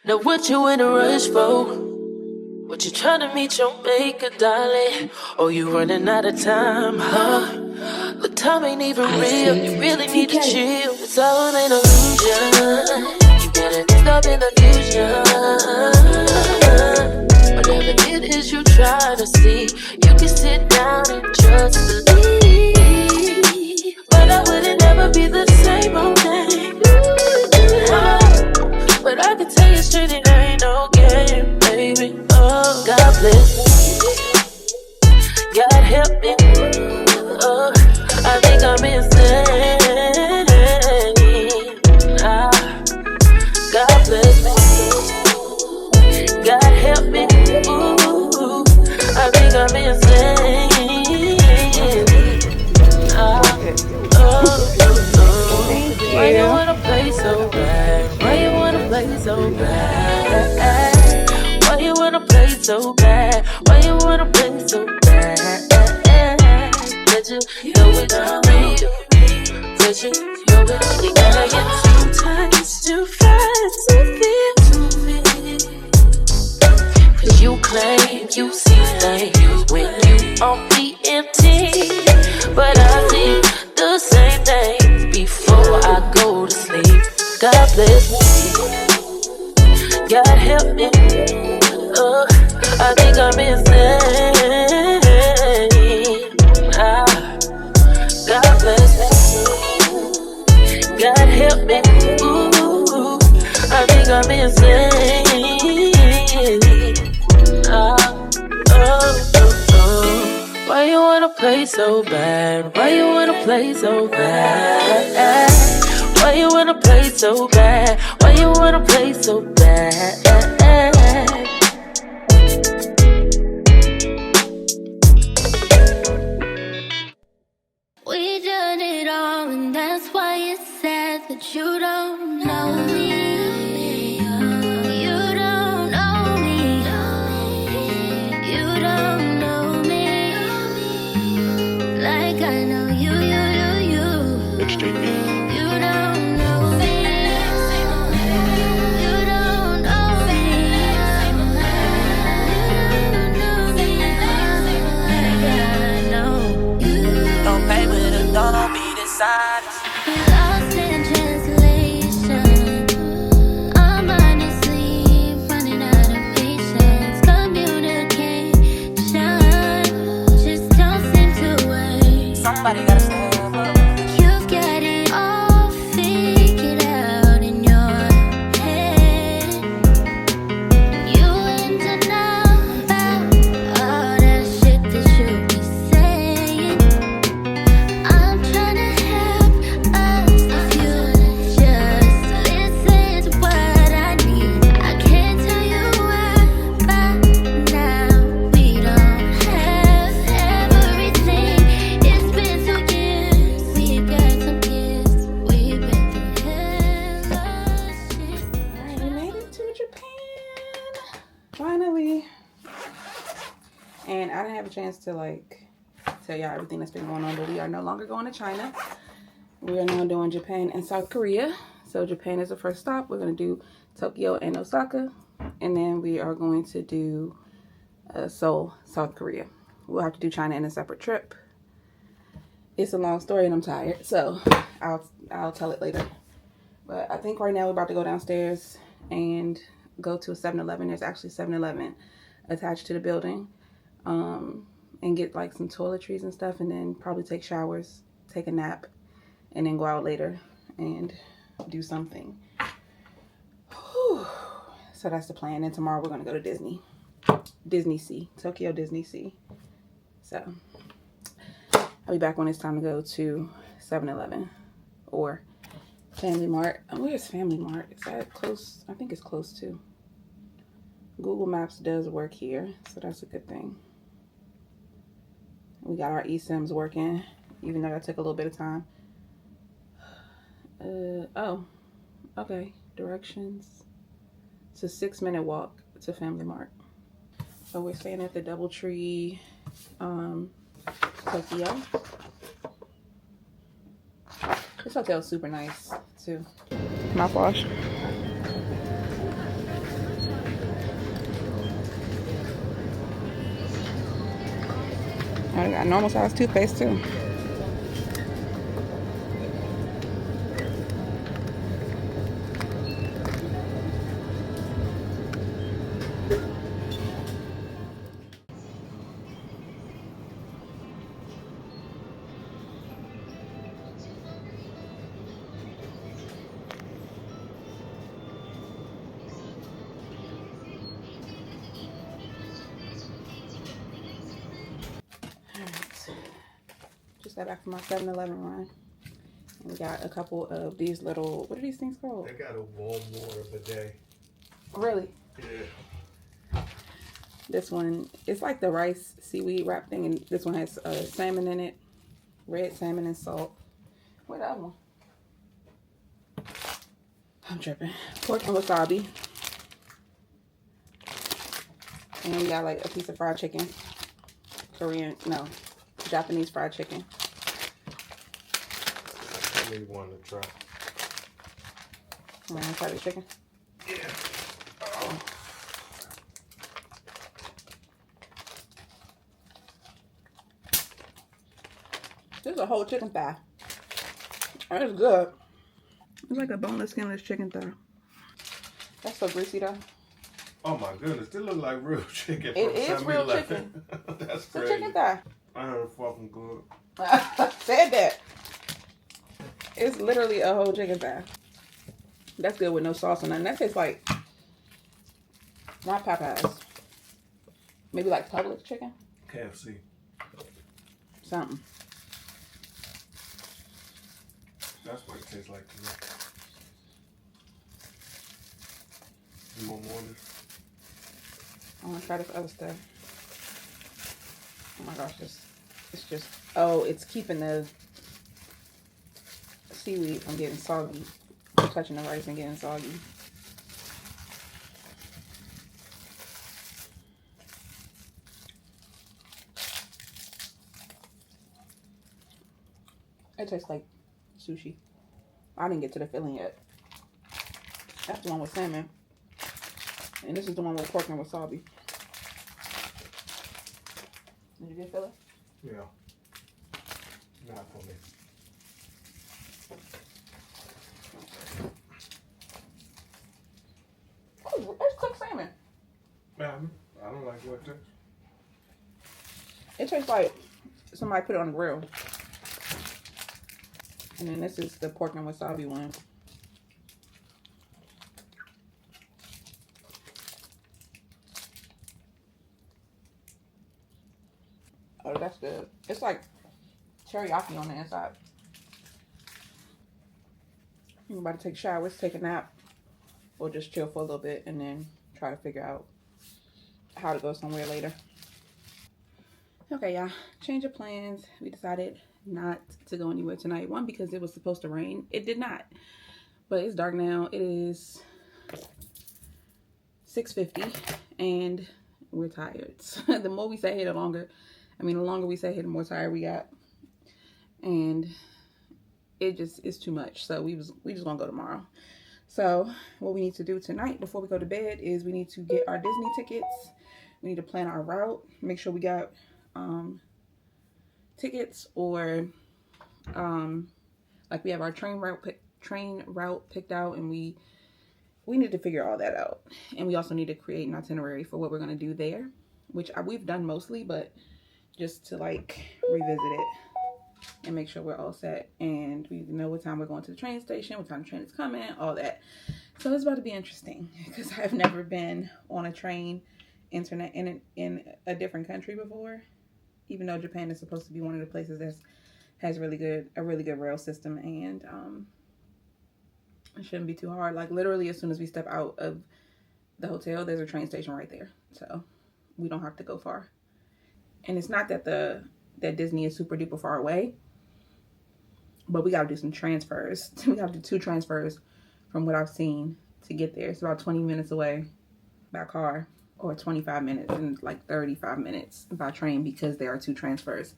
Now what you in a rush for? What you trying to meet your maker, darling? Or you running out of time, huh? Look, time ain't even real. You really need to chill. It's all an illusion. You getting stuck in the fusion. Whatever it is you try to see, you can sit down and just believe. But I wouldn't ever be the same old thing. But I can tell you straight, it ain't no game, baby. Oh, God bless me. God help me. Oh, I think I'm insane. Ah, God bless me. God help me. Ooh, I think I'm insane. Ah, oh, why you wanna play so bad? Why you wanna play so bad? Why you wanna play so bad? Why you wanna play so bad? That you know it's real. That you know it. You gotta get sometimes too fast to feel. Cause you claim you see things when you on PMT, but I see the same things before I go to sleep. God bless me. God help me. Oh, I think I'm insane. Ah, God bless me. God help me. Ooh, I think I'm insane. Ah, oh, oh, oh. Why you wanna play so bad? Why you wanna play so bad? Why you wanna play so bad? Why you wanna play so bad? We done it all, and that's why it's sad that you don't know me. You don't know me. You don't know me like I know you. You don't know me. You don't know me. Don't pay with a don't be dishonest. Lost in translation. Our mind is asleep, running out of patience. Communication just don't seem to work. Somebody gotta step up. You've got it all figured out in your head. You in denial about all that shit that you be saying. I'm trying to help us if you just listen to what I need. I can't tell you where by now. We don't have everything. It's been 2 years. We got some kids. We've been through hell shit. Alright, we made it to Japan. Finally. And I didn't have a chance to tell y'all everything that's been going on, but we are no longer going to China. We are now doing Japan and South Korea. So Japan is the first stop. We're going to do Tokyo and Osaka. And then we are going to do Seoul, South Korea. We'll have to do China in a separate trip. It's a long story and I'm tired. So I'll tell it later. But I think right now we're about to go downstairs and go to a 7-Eleven. There's actually 7-Eleven attached to the building. And get some toiletries and stuff, and then probably take showers, take a nap, and then go out later and do something. Whew. So that's the plan. And tomorrow we're gonna go to DisneySea, Tokyo DisneySea. So I'll be back when it's time to go to 7-Eleven or Family Mart. Where's Family Mart? Is that close? I think it's close too. Google Maps does work here, so that's a good thing. We got our eSIMs working, even though that took a little bit of time. Oh, okay. Directions. It's a 6-minute walk to Family Mart. So we're staying at the DoubleTree, Tokyo. This hotel is super nice too. Mouthwash. I got normal size toothpaste too. Just got back from my 7-Eleven run. And we got a couple of these little, what are these things called? They got a warm water bidet. Really? Yeah. This one, it's like the rice seaweed wrap thing, and this one has salmon in it, red salmon and salt. Where's the other one? I'm tripping. Pork and wasabi. And we got like a piece of fried chicken. Japanese fried chicken. I really want to try. You want to try the chicken? Yeah. Oh. This is a whole chicken thigh. That's good. It's like a boneless, skinless chicken thigh. That's so greasy though. Oh my goodness, this look like real chicken. It is real chicken. That's It's a crazy. chicken thigh. I heard fucking good. Said that. It's literally a whole chicken thigh. That's good with no sauce or nothing. That tastes like, not Popeyes. Maybe like Publix chicken? KFC. Something. That's what it tastes like to me. You want more of this? I want to try this other stuff. Oh my gosh, it's just, oh, it's keeping the seaweed from getting soggy. Touching the rice and getting soggy. It tastes like sushi. I didn't get to the filling yet. That's the one with salmon. And this is the one with pork and wasabi. Did you get filling? Yeah. Not for me. Oh, it's cooked salmon. Man, I don't like what this. It tastes like somebody put it on the grill. And then this is the pork and wasabi one. Oh, that's good. It's like teriyaki on the inside. I'm about to take showers, take a nap, or just chill for a little bit and then try to figure out how to go somewhere later. Okay, y'all. Change of plans. We decided not to go anywhere tonight. One, because it was supposed to rain. It did not. But it's dark now. It is 6:50 and we're tired. The more we stay here, the longer we stay here, the more tired we got. And it just is too much. So we just gonna go tomorrow. So what we need to do tonight before we go to bed is we need to get our Disney tickets. We need to plan our route. Make sure we got tickets, or like we have our train route picked out, and we need to figure all that out. And we also need to create an itinerary for what we're going to do there, which we've done mostly, but just to like revisit it and make sure we're all set and we know what time we're going to the train station, what time the train is coming, all that. So it's about to be interesting because I've never been on a train in a different country before, even though Japan is supposed to be one of the places that has a really good rail system, and it shouldn't be too hard. Like literally as soon as we step out of the hotel, there's a train station right there, so we don't have to go far. And it's not that that Disney is super duper far away, but we got to do some transfers. We got to do 2 transfers from what I've seen to get there. It's about 20 minutes away by car, or 25 minutes and like 35 minutes by train, because there are 2 transfers.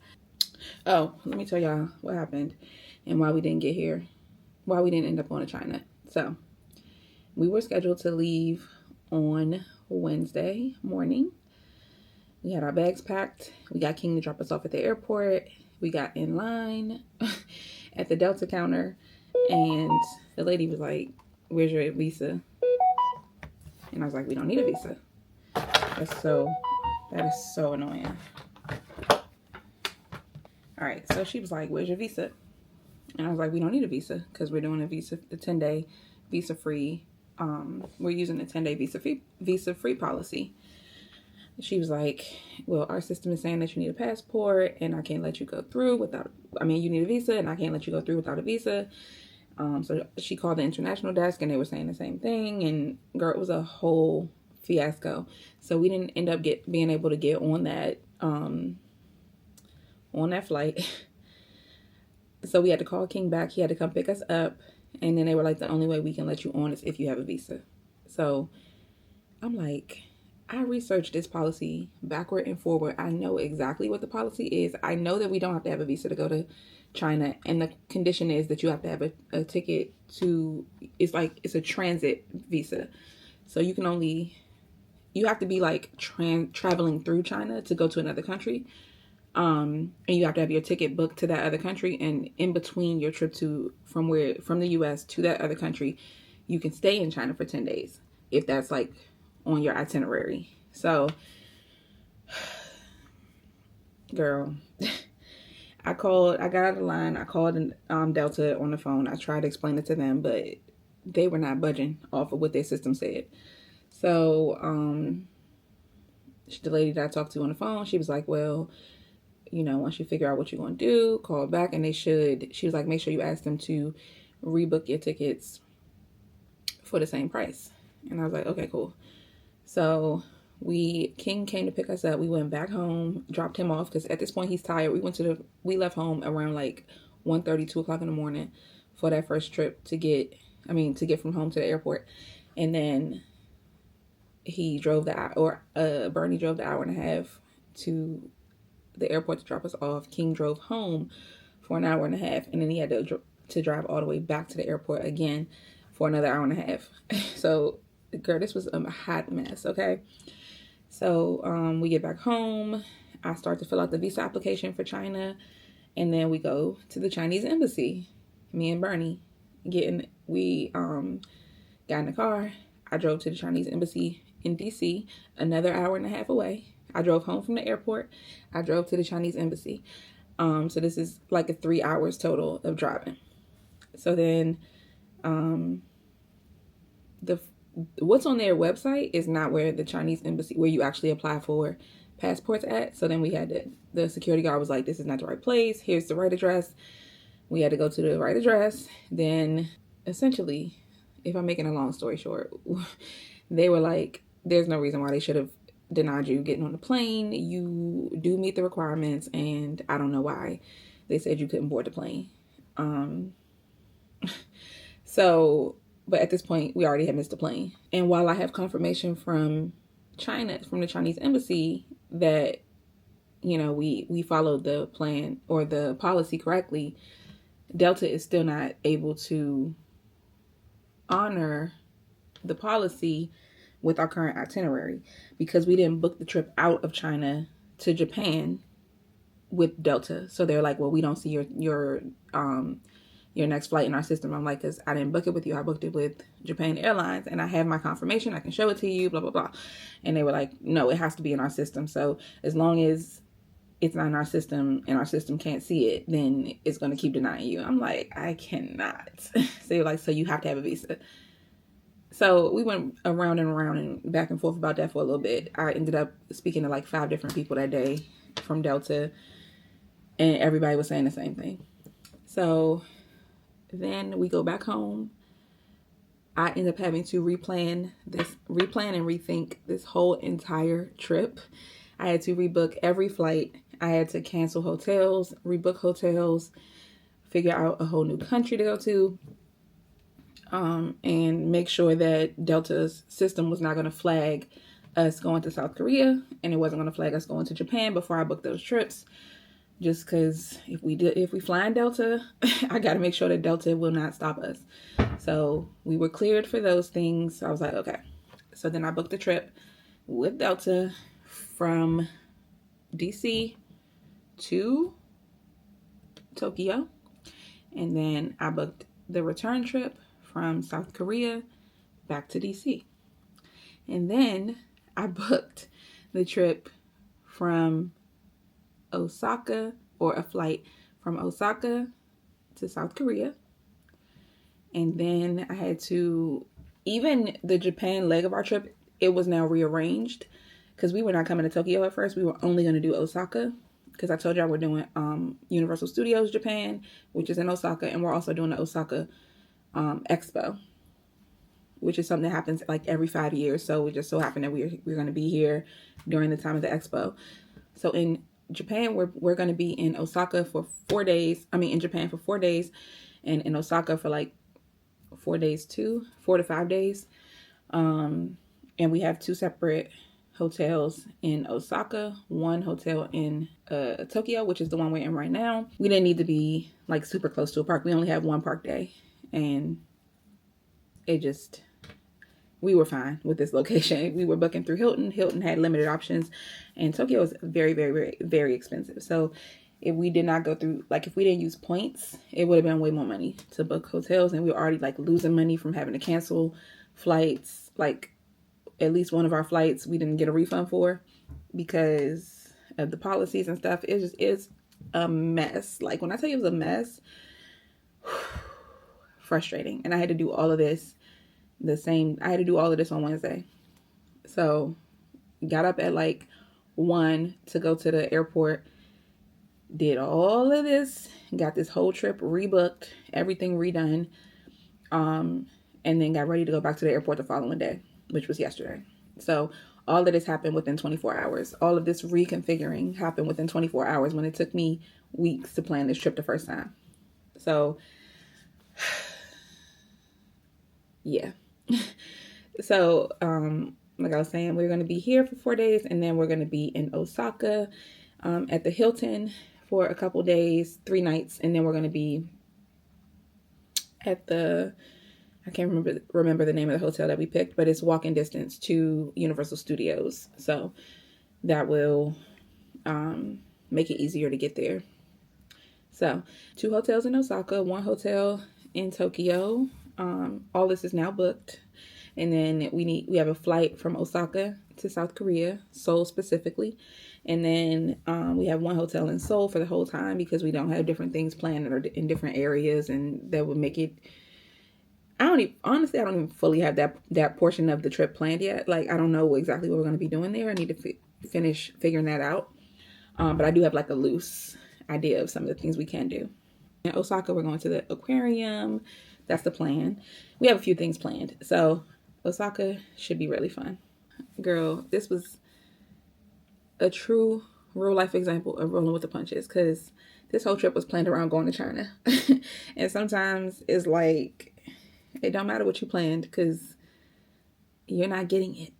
Oh, let me tell y'all what happened and why we didn't get here, why we didn't end up going to China. So we were scheduled to leave on Wednesday morning, We had our bags packed. We got King to drop us off at the airport. We got in line at the Delta counter, and the lady was like, "Where's your visa?" And I was like, "We don't need a visa." That is so annoying. All right, so she was like, "Where's your visa?" And I was like, "We don't need a visa because we're doing the 10-day visa free. We're using the 10-day visa free policy." She was like, "Well, our system is saying that you need a passport, and I can't let you go through without. I mean, you need a visa, and I can't let you go through without a visa." So she called the international desk, and they were saying the same thing. And girl, it was a whole fiasco. So we didn't end up being able to get on that flight. So we had to call King back. He had to come pick us up, and then they were like, "The only way we can let you on is if you have a visa." So I'm like, I researched this policy backward and forward. I know exactly what the policy is. I know that we don't have to have a visa to go to China, and the condition is that you have to have a ticket to, it's a transit visa. So you have to be like traveling through China to go to another country. And you have to have your ticket booked to that other country, and in between your trip from the US to that other country, you can stay in China for 10 days if that's like on your itinerary. So girl, I got out of the line. I called Delta on the phone. I tried to explain it to them, but they were not budging off of what their system said. So the lady that I talked to on the phone, she was like, "Well, once you figure out what you're going to do, call back." And she was like, "Make sure you ask them to rebook your tickets for the same price." And I was like, "Okay, cool." So King came to pick us up. We went back home, dropped him off because at this point he's tired. We left home around like 1:30, 2 o'clock in the morning for that first trip to get from home to the airport. And then Bernie drove the hour and a half to the airport to drop us off. King drove home for an hour and a half, and then he had to drive all the way back to the airport again for another hour and a half. So girl, this was a hot mess. Okay, so we get back home. I start to fill out the visa application for China, and then we go to the Chinese embassy. Me and Bernie we got in the car. I drove to the Chinese embassy in DC, another hour and a half away. I drove home from the airport. I drove to the Chinese embassy. So this is like 3 hours total of driving. So then what's on their website is not where the Chinese embassy, where you actually apply for passports at. So then the security guard was like, "This is not the right place. Here's the right address." We had to go to the right address. Then essentially, if I'm making a long story short, they were like, "There's no reason why they should have denied you getting on the plane. You do meet the requirements, and I don't know why they said you couldn't board the plane." But at this point, we already had missed the plane. And while I have confirmation from the Chinese embassy that, we followed the plan or the policy correctly, Delta is still not able to honor the policy with our current itinerary because we didn't book the trip out of China to Japan with Delta. So they're like, "Well, we don't see your next flight in our system." I'm like, "Because I didn't book it with you. I booked it with Japan Airlines, and I have my confirmation. I can show it to you, blah, blah, blah." And they were like, "No, it has to be in our system. So as long as it's not in our system and our system can't see it, then it's going to keep denying you." I'm like, "I cannot." So they're like, "So you have to have a visa." So we went around and back and forth about that for a little bit. I ended up speaking to like 5 different people that day from Delta, and everybody was saying the same thing. So then we go back home. I end up having to replan and rethink this whole entire trip. I had to rebook every flight. I had to cancel hotels, rebook hotels, figure out a whole new country to go to, and make sure that Delta's system was not going to flag us going to South Korea, and it wasn't going to flag us going to Japan before I booked those trips. Just because if we fly in Delta, I got to make sure that Delta will not stop us. So we were cleared for those things. So I was like, okay. So then I booked the trip with Delta from DC to Tokyo, and then I booked the return trip from South Korea back to DC. And then I booked the trip from Osaka, or a flight from Osaka to South Korea. And then I had to, even the Japan leg of our trip, it was now rearranged because we were not coming to Tokyo at first. We were only going to do Osaka because I told y'all we're doing Universal Studios Japan, which is in Osaka, and we're also doing the Osaka Expo, which is something that happens like every 5 years. So it just so happened that we're going to be here during the time of the expo. So in Japan, we're going to be in Osaka for 4 days. I mean, in Japan for 4 days, and in Osaka for like 4 days too, 4 to 5 days. And we have 2 separate hotels in Osaka, 1 hotel in Tokyo, which is the one we're in right now. We didn't need to be like super close to a park. We only have 1 park day, and we were fine with this location. We were booking through Hilton. Hilton had limited options, and Tokyo is very, very, very, very expensive. So if we did not go through, like if we didn't use points, it would have been way more money to book hotels, and we were already like losing money from having to cancel flights. Like at least one of our flights we didn't get a refund for because of the policies and stuff. It's a mess. Like when I tell you it was a mess, frustrating. And I had to do all of this I had to do all of this on Wednesday. So got up at like 1 to go to the airport, did all of this, got this whole trip rebooked, everything redone, and then got ready to go back to the airport the following day, which was yesterday. So all of this happened within 24 hours. All of this reconfiguring happened within 24 hours when it took me weeks to plan this trip the first time. So yeah. So, like I was saying, we're going to be here for 4 days, and then we're going to be in Osaka, at the Hilton for a couple days, 3 nights. And then we're going to be at I can't remember the name of the hotel that we picked, but it's walking distance to Universal Studios. So that will, make it easier to get there. So 2 hotels in Osaka, 1 hotel in Tokyo. All this is now booked. And then we have a flight from Osaka to South Korea, Seoul specifically. And then we have 1 hotel in Seoul for the whole time because we don't have different things planned that are in different areas, and that would make it, I don't even fully have that portion of the trip planned yet. Like I don't know exactly what we're going to be doing there. I need to finish figuring that out. But I do have like a loose idea of some of the things we can do. In Osaka, we're going to the aquarium. That's the plan. We have a few things planned. So Osaka should be really fun. Girl, this was a true real life example of rolling with the punches, because this whole trip was planned around going to China. And sometimes it's like, it don't matter what you planned because you're not getting it.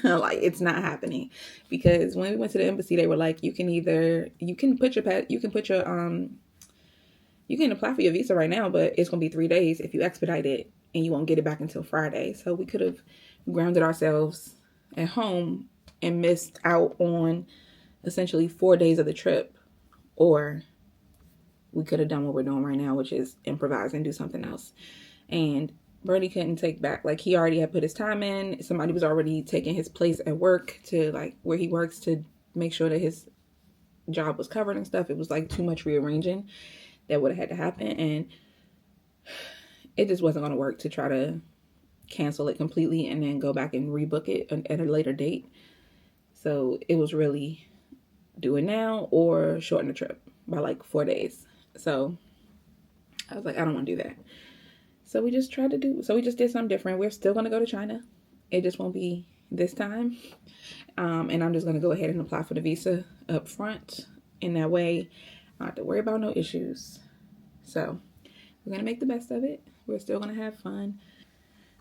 Like it's not happening. Because when we went to the embassy, they were like, you can apply for your visa right now, but it's going to be 3 days if you expedite it, and you won't get it back until Friday. So we could have grounded ourselves at home and missed out on essentially 4 days of the trip. Or we could have done what we're doing right now, which is improvise and do something else. And Bernie couldn't take back. Like he already had put his time in. Somebody was already taking his place at work to like where he works to make sure that his job was covered and stuff. It was like too much rearranging that would have had to happen, and it just wasn't going to work to try to cancel it completely and then go back and rebook it at a later date. So it was really do it now or shorten the trip by like 4 days. So I was like, I don't want to do that. So we just did something different. We're still going to go to China. It just won't be this time. And I'm just going to go ahead and apply for the visa up front. In that way, I don't have to worry about no issues. So we're going to make the best of it. We're still going to have fun.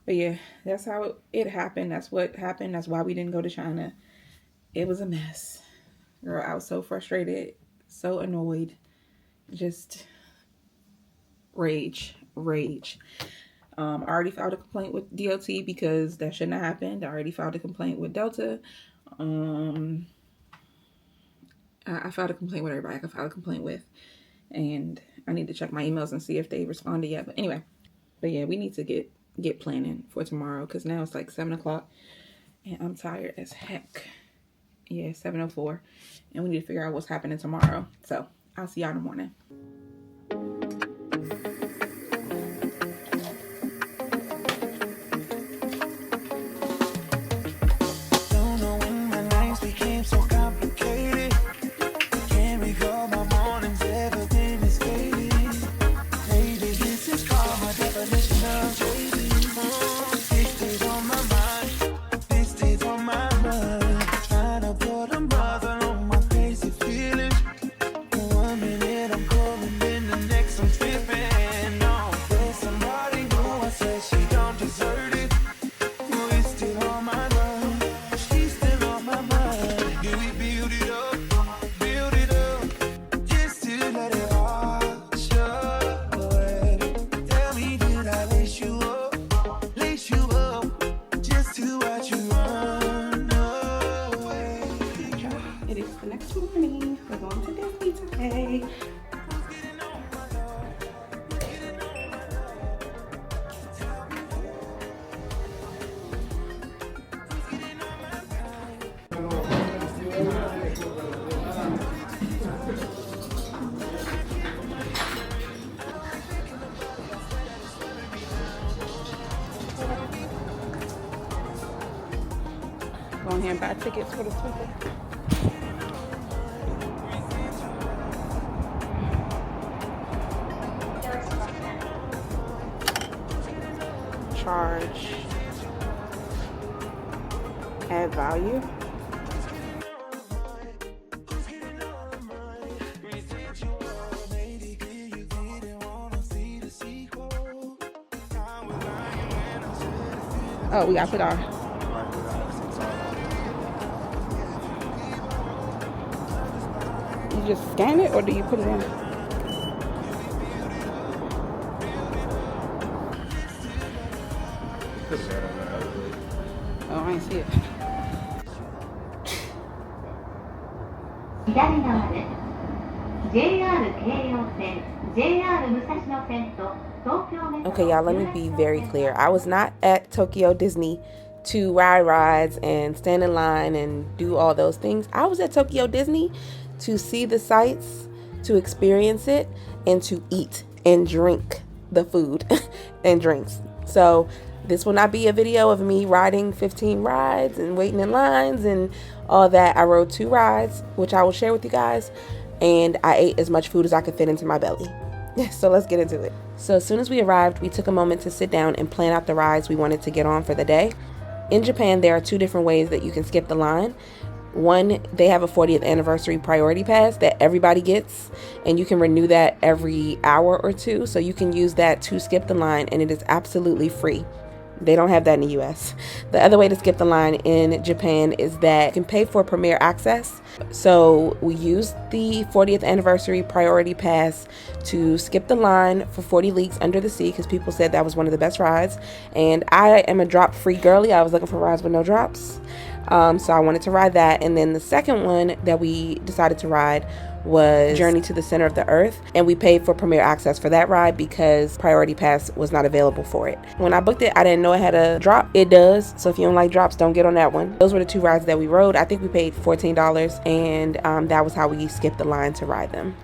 But yeah, that's how it happened. That's what happened. That's why we didn't go to China. It was a mess. Girl, I was so frustrated, so annoyed. Just rage. I already filed a complaint with DOT because that shouldn't have happened. I already filed a complaint with Delta. I filed a complaint with everybody I could file a complaint with. And I need to check my emails and see if they responded yet. But anyway, yeah, we need to get planning for tomorrow because now it's like 7 o'clock and I'm tired as heck. Yeah, 7:04, and we need to figure out what's happening tomorrow. So I'll see y'all in the morning. It is the next morning. We're going to Disney today. Go ahead and buy tickets for the swivel. Charge, add value. Oh, we gotta put our. You just scan it or do you put it in? Oh, I didn't see it. 左側です。JR 京葉線、JR 武蔵野線と東京メトロ。 Okay, y'all, let me be very clear. I was not at Tokyo Disney to ride rides and stand in line and do all those things. I was at Tokyo Disney to see the sights, to experience it, and to eat and drink the food and drinks. So this will not be a video of me riding 15 rides and waiting in lines and all that. I rode 2 rides, which I will share with you guys, and I ate as much food as I could fit into my belly. So let's get into it. So as soon as we arrived, we took a moment to sit down and plan out the rides we wanted to get on for the day. In Japan, there are 2 different ways that you can skip the line. One, they have a 40th anniversary priority pass that everybody gets, and you can renew that every hour or 2. So you can use that to skip the line, and it is absolutely free. They don't have that in the US. The other way to skip the line in Japan is that you can pay for premier access. So we used the 40th anniversary priority pass to skip the line for 40 Leagues Under the Sea because people said that was one of the best rides. And I am a drop-free girly. I was looking for rides with no drops. So I wanted to ride that. And then the second one that we decided to ride was Journey to the Center of the Earth, and we paid for premier access for that ride because priority pass was not available for it. When I booked it, I didn't know it had a drop. It does, so if you don't like drops, don't get on that one. Those were the 2 rides that we rode. I think we paid $14, and that was how we skipped the line to ride them.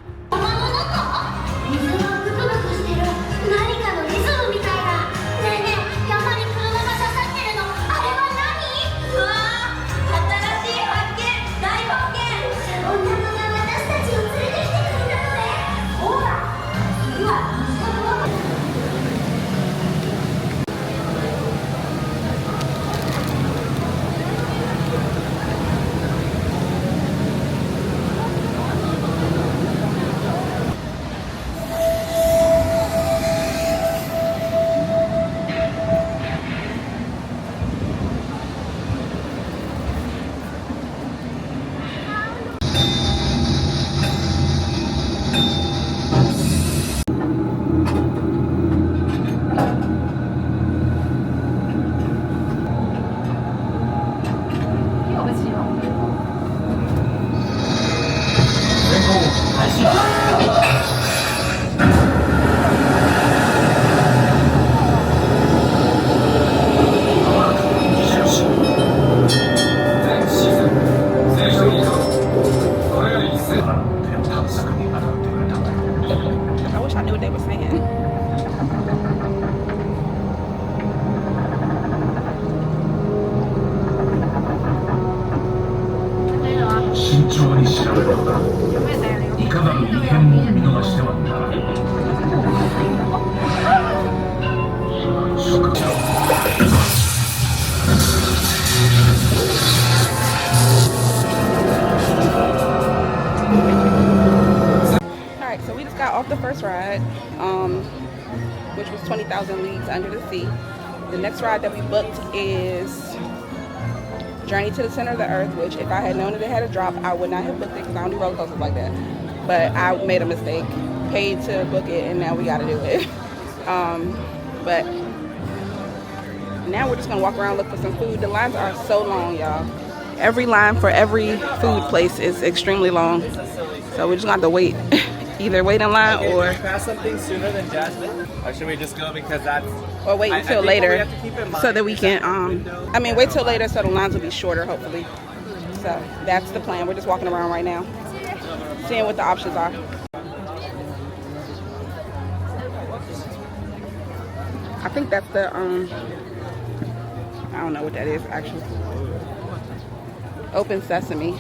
いかなる異変も見逃してはならない。Alright, so we just got off the first ride, which was 20,000 Leagues Under the Sea. The next ride that we booked is Journey to the Center of the Earth, which if I had known that it had a drop, I would not have booked it because I don't do roller coasters like that. But I made a mistake, paid to book it, and now we got to do it. But now we're just going to walk around, look for some food. The lines are so long, y'all. Every line for every food place is extremely long. So we're just going to have to wait. Either wait in line or pass something sooner than Jasmine? Or should we just go because that's... Or wait until later so that we can, wait till later so the lines will be shorter, hopefully. So that's the plan. We're just walking around right now, seeing what the options are. I think that's the, I don't know what that is, actually. Open Sesame.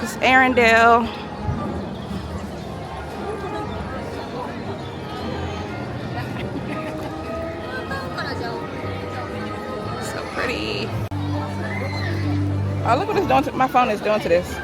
This is Arendelle. So pretty. Oh, look what it's doing to my phone is doing to this.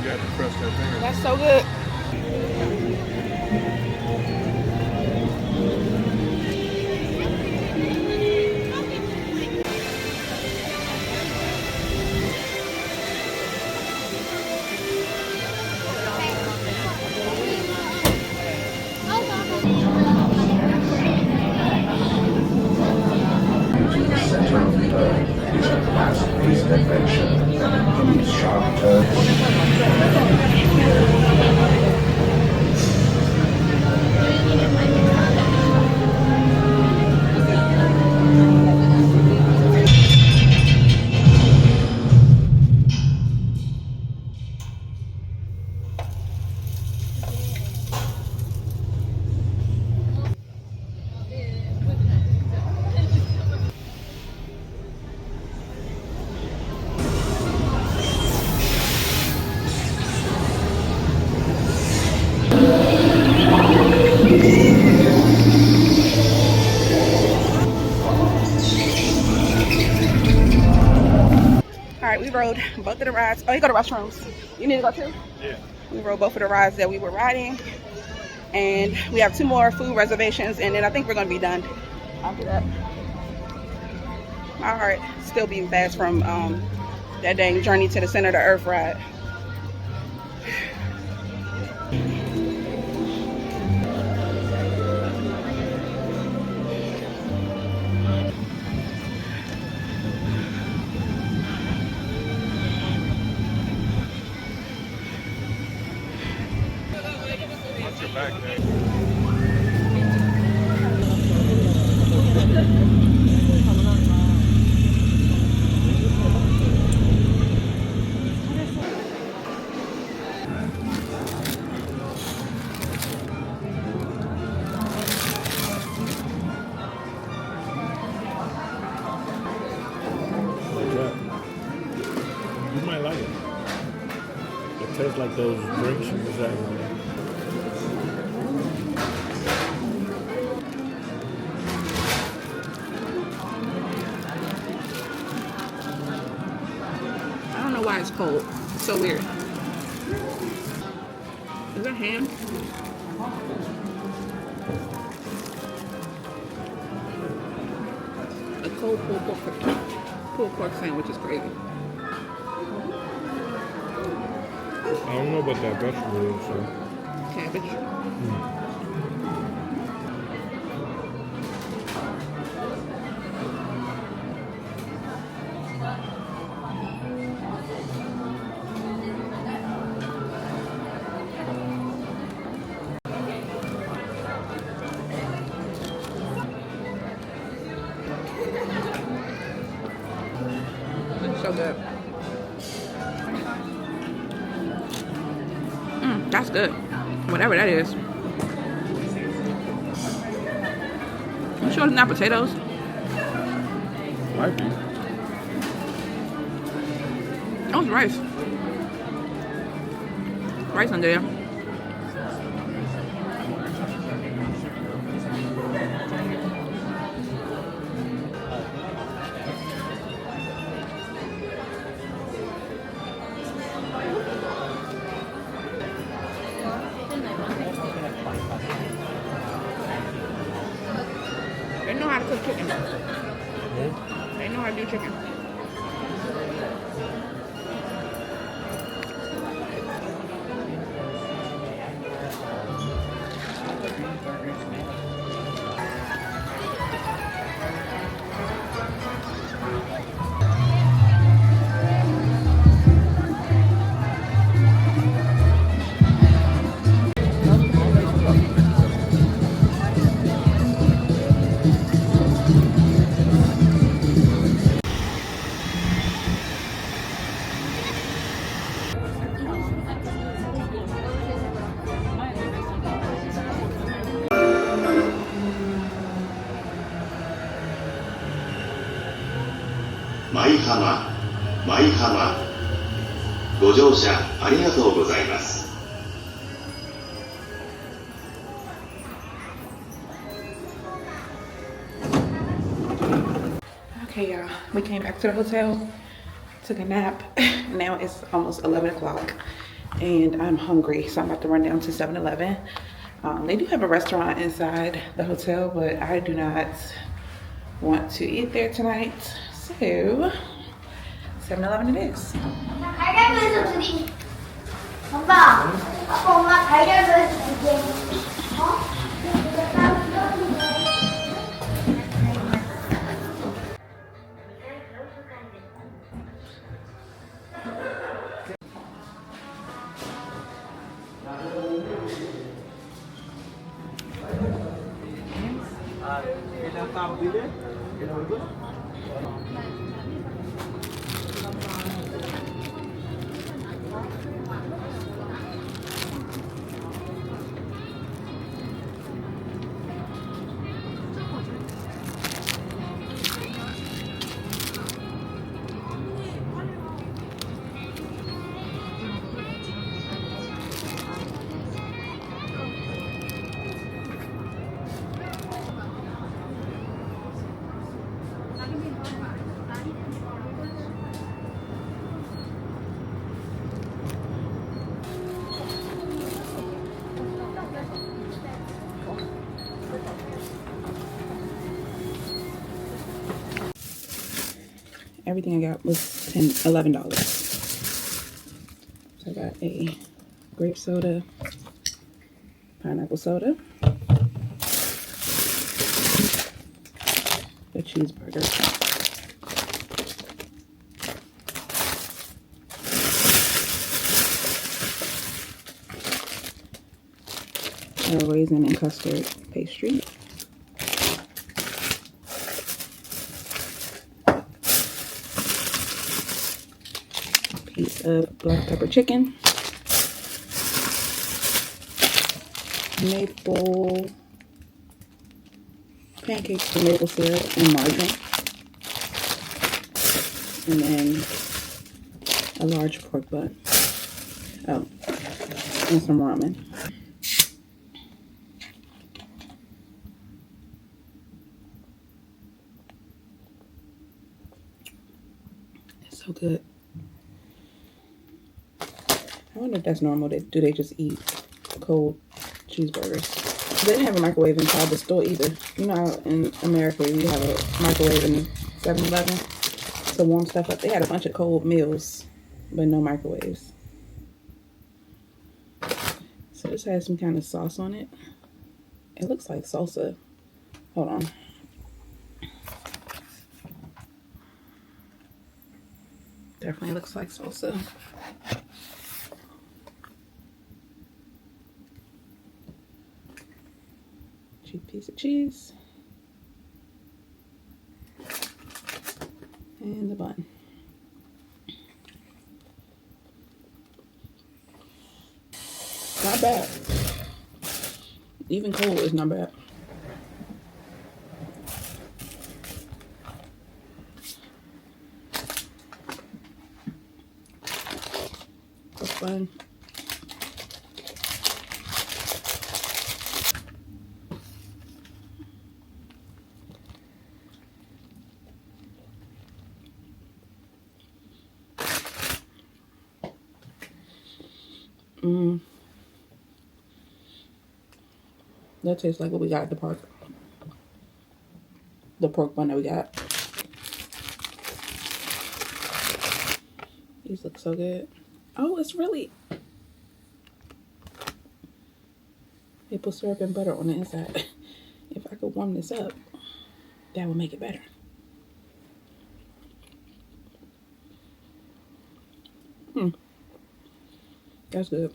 You have to press that thing. That's so good. The center of the earth is a fast-paced adventure that includes sharp turns. Alright, we rode both of the rides. Oh, you go to restrooms. You need to go too? Yeah. We rode both of the rides that we were riding. And we have 2 more food reservations, and then I think we're going to be done after that. My heart still beating fast from that dang Journey to the Center of the Earth ride. Watch your back there. You might like it. It tastes like those drinks you was having. it's cold. It's so weird. Is that ham? A cold pulled pork sandwich is crazy. I don't know about that vegetable, so. Cabbage. It's so good. That's good. Whatever that is. You sure it's not potatoes? Might be. Oh, it's rice. Rice under there. They know how to cook chicken. They know how to do chicken.舞浜、舞浜。ご乗車ありがとうございます。Okay, y'all. We came back to the hotel, took a nap. Now it's almost 11 o'clock and I'm hungry, so I'm about to run down to 7-Eleven. They do have a restaurant inside the hotel, but I do not want to eat there tonight. So 7-Eleven it is. 달걀 주디. 엄마, 아빠 엄마 달걀 주디. 어? Everything I got was $11. So I got a grape soda, pineapple soda, a cheeseburger, a raisin and custard pastry, piece of black pepper chicken, maple pancakes with maple syrup and margarine, and then a large pork butt. Oh, and some ramen. It's so good. wonder if that's normal. Do they just eat cold cheeseburgers? They didn't have a microwave inside the store either. You know, in America, we have a microwave in 7-Eleven to warm stuff up. They had a bunch of cold meals, but no microwaves. So this has some kind of sauce on it. It looks like salsa. Hold on. Definitely looks like salsa. Cheap piece of cheese. And the bun. Not bad. Even cold is not bad. That's fun. That tastes like what we got at the park. The pork bun that we got. These look so good. Oh, it's really maple syrup and butter on the inside. If I could warm this up, that would make it better. That's good.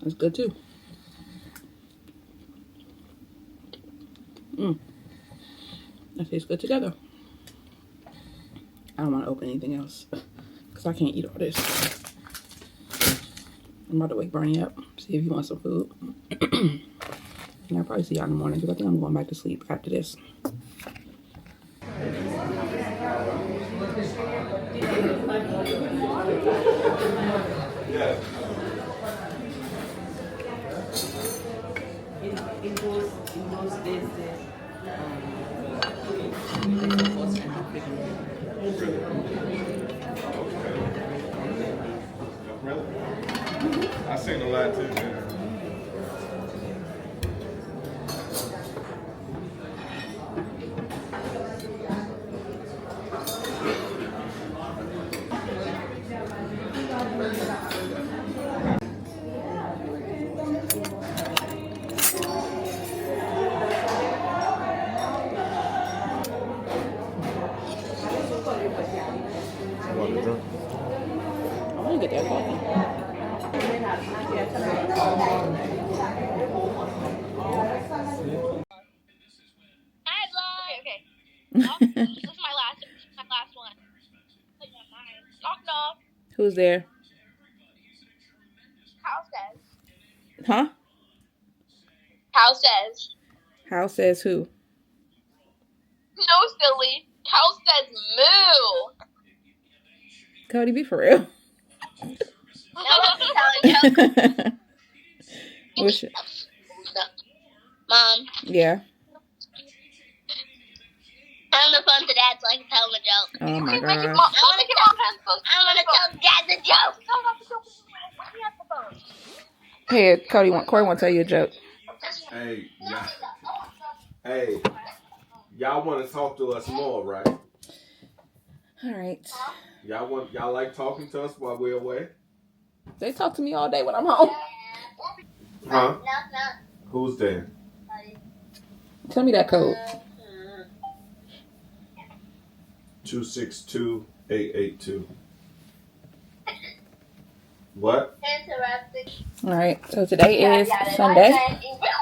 That's good too. That tastes good together. I don't want to open anything else because I can't eat all this. I'm about to wake Bernie up, see if he wants some food. And I'll probably see y'all in the morning because I think I'm going back to sleep after this. In those days, Really? I seen a lot too. I want to get that coffee. Hi, vlog. Okay. This is my last one. Knock knock. Who's there? House says. Huh? House says. How says who? No, silly. House says moo. Cody, be for real. What's your... Mom. Yeah. I'm the phone to Dad so I can tell him a joke. Oh my god. I'm gonna tell Dad the joke. Hey, Corey want to tell you a joke. Hey, y'all want to talk to us more, right? All right. Y'all like talking to us while we're away? They talk to me all day when I'm home. Huh? Who's there? Tell me that code. 262882. What? All right. So today is Sunday.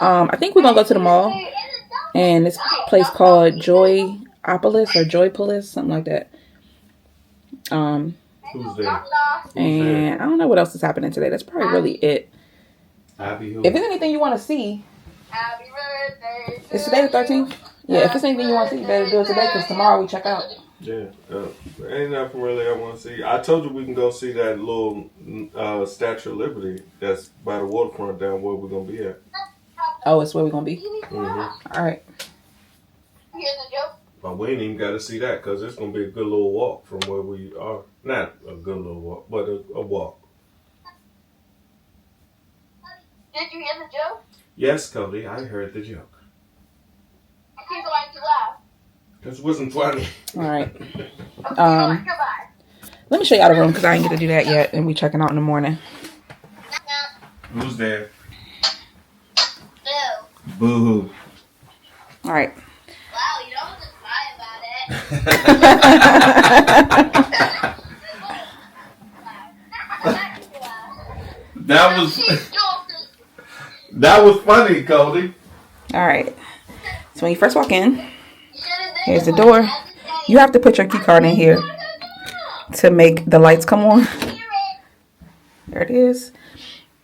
I think we're gonna go to the mall, and this place called Joyopolis or Joypolis, something like that. Who's there? And I don't know what else is happening today. That's probably really it. Abby, who? If there's anything you want to see, is today the 13th? Yeah, if there's anything you want to see, you better do it today because tomorrow we check out. Yeah, ain't nothing really I want to see. I told you we can go see that little Statue of Liberty that's by the waterfront down where we're going to be at. Oh, it's where we're gonna be. Mm-hmm. All right. But we ain't even got to see that because it's gonna be a good little walk from where we are. Not a good little walk, but a walk. Did you hear the joke? Yes, Cody, I heard the joke. Okay, so why'd you laugh? Because it wasn't funny. All right. Goodbye. Let me show y'all the room because I didn't get to do that yet, and we checking out in the morning. Who's there? Boo. Boo-hoo. All right. Wow, you don't have to cry about it. That was funny, Cody. All right. So when you first walk in, here's the door. You have to put your key card in here to make the lights come on. There it is.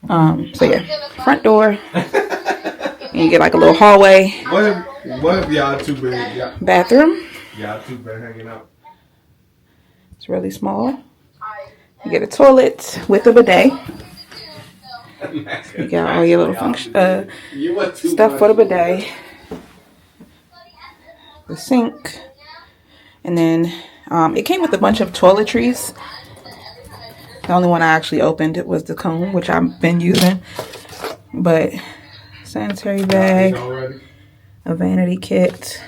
So yeah, front door. And you get like a little hallway. What if y'all too big? Bathroom. Y'all too big hanging out. It's really small. You get a toilet with a bidet. You got all your little function stuff for the bidet. The sink. And then it came with a bunch of toiletries. The only one I actually opened was the comb, which I've been using. But sanitary bag, a vanity kit,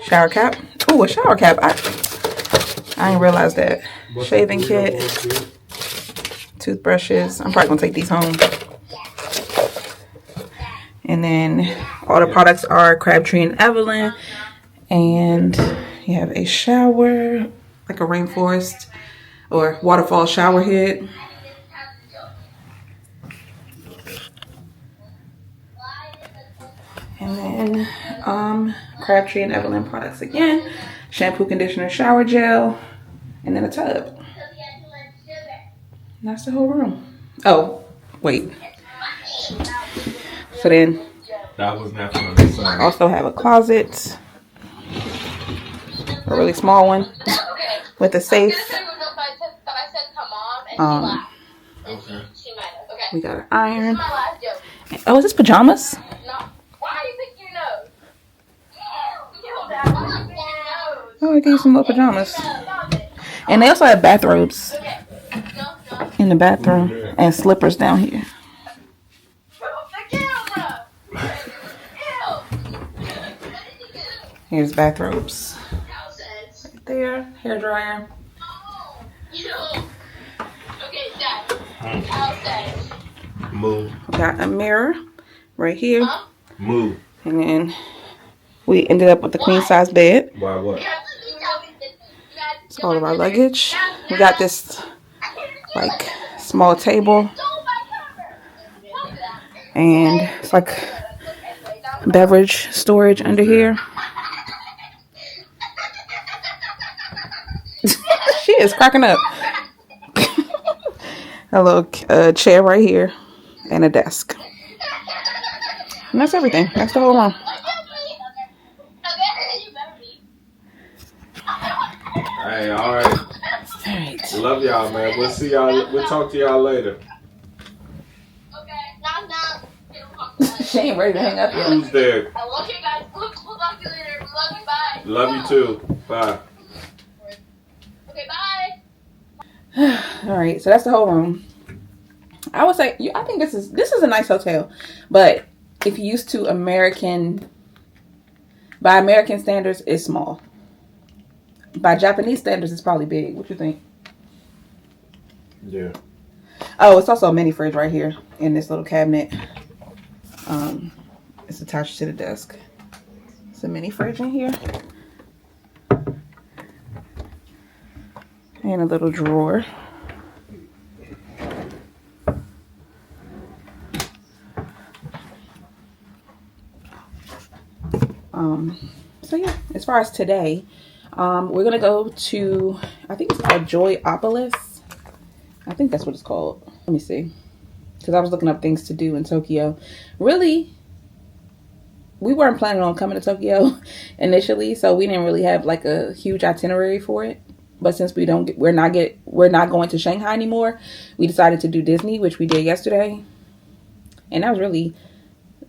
shower cap. Oh, a shower cap. I didn't realize that. Shaving kit, toothbrushes. I'm probably gonna take these home. And then all the products are Crabtree and Evelyn. And you have a shower, like a rainforest or waterfall shower head. And then Crabtree and Evelyn products again. Shampoo, conditioner, shower gel, and then a tub. And that's the whole room. Oh, wait. So then That was not funny. Sorry. also have a closet. A really small one with a safe. Okay. We got an iron. Oh, is this pajamas? Oh, I gave you some little pajamas. And they also have bathrobes in the bathroom and slippers down here. Here's bathrobes. Right there. Hair dryer. Move. Got a mirror right here. Move. And then we ended up with the queen size bed. Why what? It's all of our luggage. We got this like small table. And it's like beverage storage under here. She is cracking up. A little chair right here and a desk. And that's everything. That's the whole room. Hey, all right. Love y'all, man. We'll see y'all. We'll talk to y'all later. She ain't ready to hang up yet. Who's there? I love you guys. We'll talk to you later. We love you. Bye. Love you too. Bye. Okay, bye. All right, so that's the whole room. I would say, I think this is a nice hotel, but if you're used to by American standards, it's small. By Japanese standards, it's probably big. What you think? Yeah. Oh, it's also a mini fridge right here in this little cabinet. It's attached to the desk. It's a mini fridge in here. And a little drawer. So yeah, as far as today, we're gonna go to, I think it's called Joyopolis. I think that's what it's called. Let me see, because I was looking up things to do in Tokyo. Really, we weren't planning on coming to Tokyo initially, so we didn't really have like a huge itinerary for it. But since we're not going to Shanghai anymore, we decided to do Disney, which we did yesterday. And that was really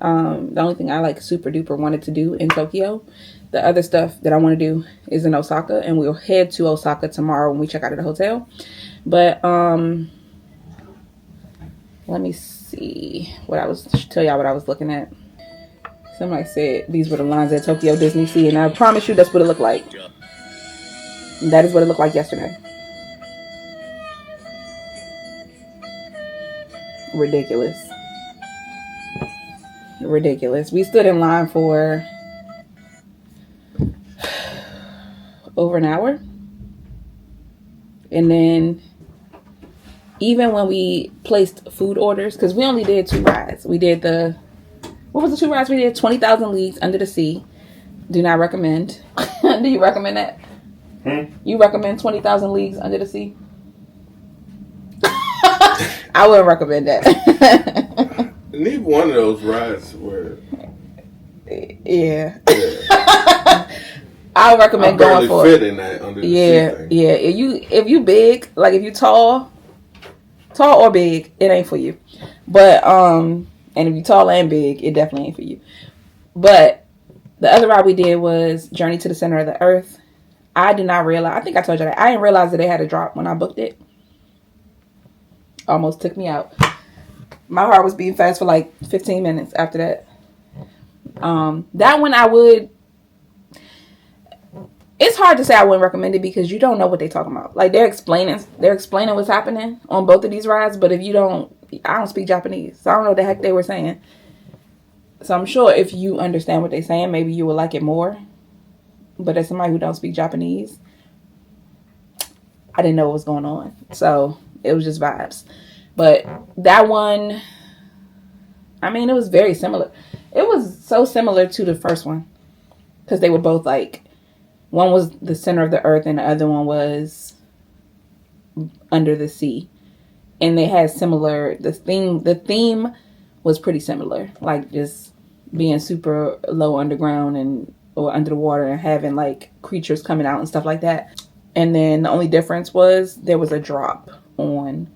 the only thing I like super duper wanted to do in Tokyo. The other stuff that I want to do is in Osaka, and we'll head to Osaka tomorrow when we check out of the hotel. But let me see tell y'all what I was looking at. Somebody said these were the lines at Tokyo DisneySea, and I promise you that's what it looked like. That is what it looked like yesterday. Ridiculous. We stood in line for over an hour. And then even when we placed food orders, because we only did 2 rides. We did what was the 2 rides we did? 20,000 Leagues Under the Sea. Do not recommend. Do you recommend that? You recommend 20,000 Leagues Under the Sea? I wouldn't recommend that. Neither one of those rides were. Yeah. I would recommend going for fit in that under the sea thing. Yeah. If you big, like if you tall or big, it ain't for you. But and if you tall and big, it definitely ain't for you. But the other ride we did was Journey to the Center of the Earth. I did not realize. I think I told you that. I didn't realize that they had a drop when I booked it. Almost took me out. My heart was beating fast for like 15 minutes after that. That one it's hard to say I wouldn't recommend it because you don't know what they're talking about. Like they're explaining what's happening on both of these rides, but if you don't, I don't speak Japanese, so I don't know what the heck they were saying. So I'm sure if you understand what they're saying, maybe you would like it more. But as somebody who don't speak Japanese, I didn't know what was going on. So it was just vibes. But that one, I mean, it was very similar. It was so similar to the first one. Because they were both like, one was the center of the earth and the other one was under the sea. And they had similar, the theme was pretty similar. Like just being super low underground or under the water and having like creatures coming out and stuff like that. And then the only difference was there was a drop on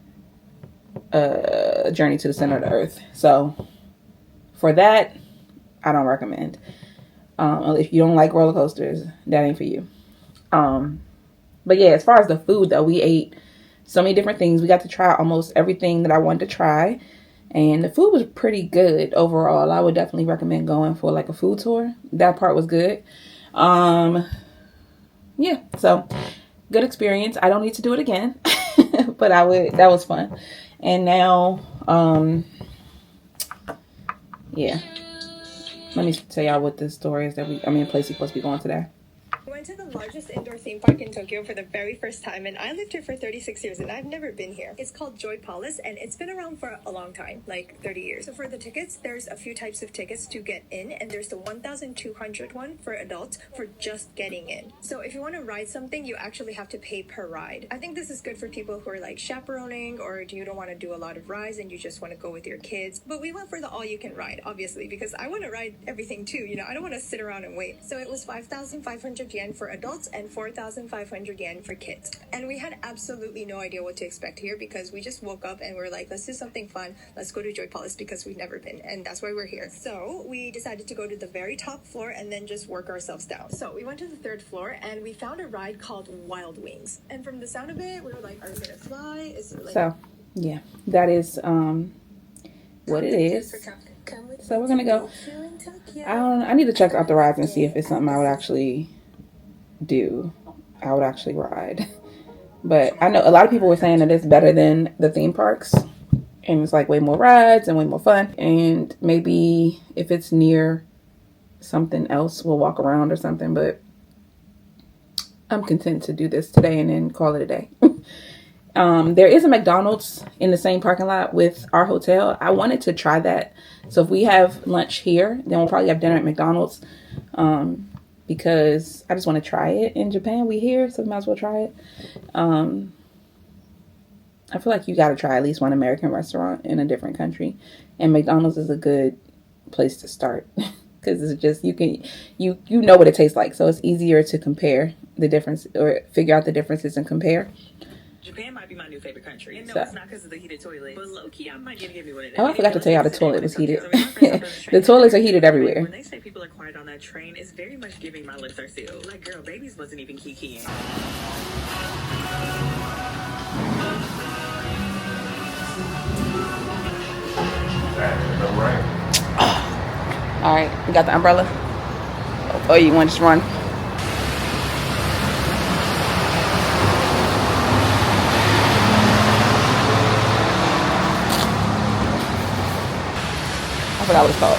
Journey to the Center of the Earth. So for that, I don't recommend. If you don't like roller coasters, that ain't for you. But yeah, as far as the food though, we ate so many different things. We got to try almost everything that I wanted to try. And the food was pretty good overall. I would definitely recommend going for like a food tour. That part was good. Yeah, so good experience. I don't need to do it again. But that was fun. And now, yeah. Let me tell y'all what the story is place we're supposed to be going today. We went to the largest indoor theme park in Tokyo for the very first time, and I lived here for 36 years, and I've never been here. It's called Joy Palace, and it's been around for a long time, like 30 years. So for the tickets, there's a few types of tickets to get in, and there's the 1,200 one for adults for just getting in. So if you want to ride something, you actually have to pay per ride. I think this is good for people who are like chaperoning, or you don't want to do a lot of rides and you just want to go with your kids. But we went for the all-you-can-ride, obviously, because I want to ride everything too. I don't want to sit around and wait. So it was 5,500 yen for adults and 4,500 yen for kids. And we had absolutely no idea what to expect here because we just woke up and we're like, let's do something fun. Let's go to Joy Palace because we've never been, and that's why we're here. So we decided to go to the very top floor and then just work ourselves down. So we went to the 3rd floor and we found a ride called Wild Wings. And from the sound of it, we were like, are we gonna fly? Is it like... So yeah, that is what it is. So we're gonna go. I need to check out the rides and see if it's something I would actually do. I would actually ride. But I know a lot of people were saying that it's better than the theme parks. And it's like way more rides and way more fun. And maybe if it's near something else, we'll walk around or something. But I'm content to do this today and then call it a day. There is a McDonald's in the same parking lot with our hotel. I wanted to try that. So if we have lunch here, then we'll probably have dinner at McDonald's. Because I just want to try it in Japan. We here, so we might as well try it. I feel like you got to try at least one American restaurant in a different country. And McDonald's is a good place to start. Because it's just, you know what it tastes like. So it's easier to compare the difference or figure out the differences and compare. Japan might be my new favorite country. And no, So- it's not because of the heated toilet. But low-key, I might get me one of them. Oh, I forgot to tell y'all the toilet was heated. The The toilets are heated everywhere. When they say people are quiet on that train, it's very much giving my lips are sealed. Like, girl, babies wasn't even kikiing. All right, you got the umbrella? Or you want to just run? I forgot what it's called.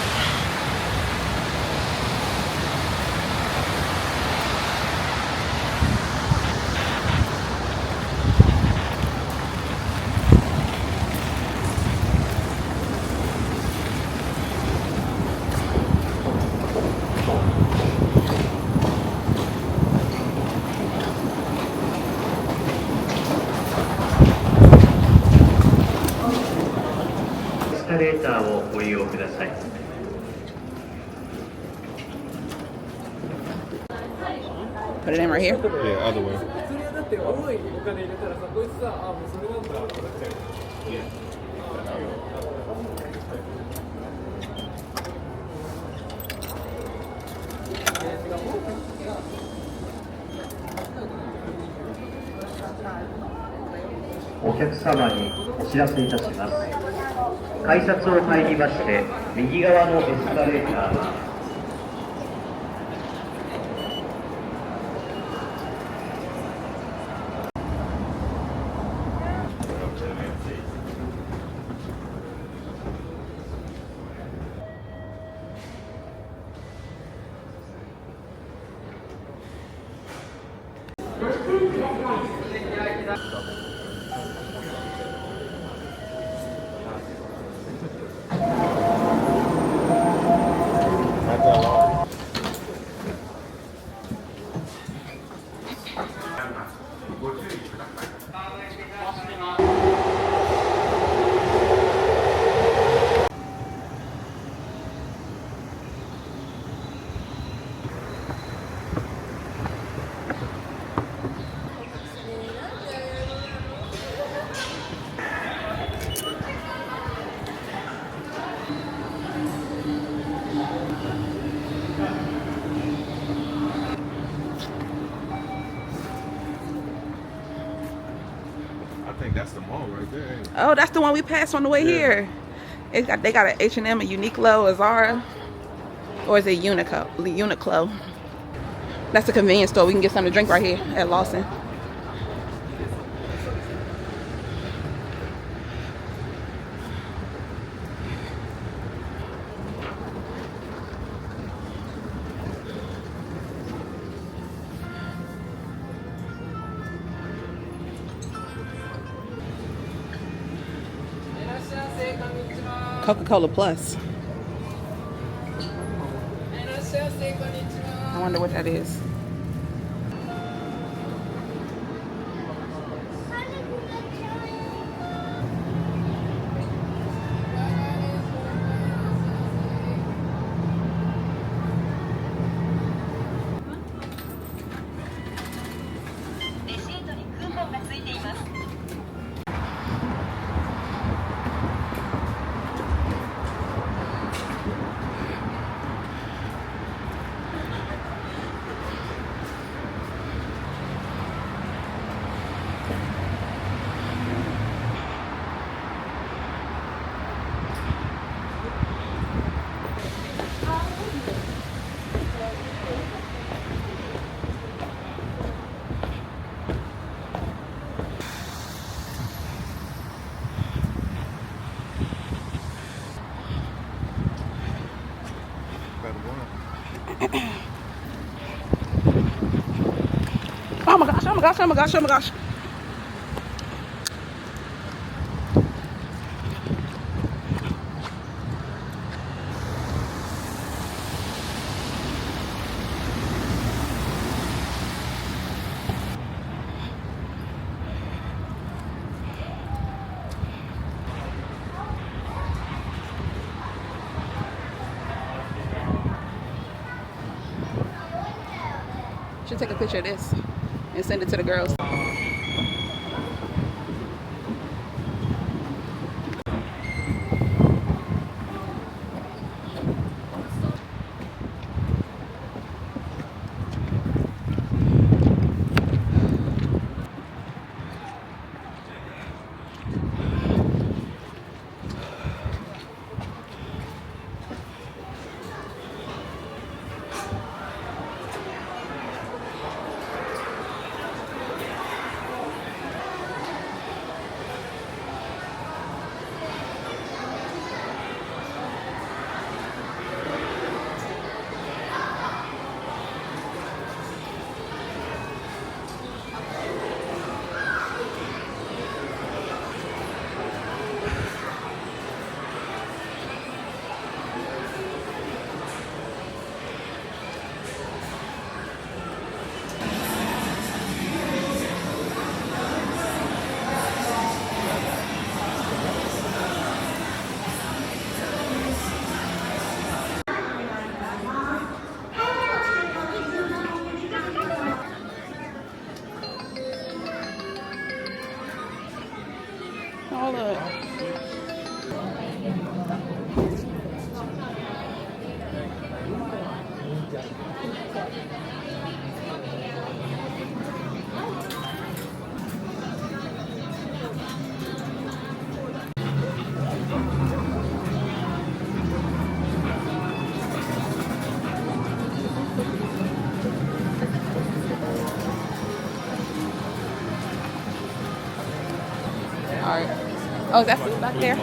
Put it in right here. Yeah, other way. I think that's the mall right there. Ain't it? Oh, that's the one we passed on the way here. They got an H&M, a Uniqlo, a Zara, or is it Uniqlo? That's a convenience store. We can get something to drink right here at Lawson. Coca-Cola Plus. I wonder what that is. Oh my gosh, oh my gosh, oh my gosh, oh my gosh. Should take a picture of this and send it to the girls. Oh, is that food back there?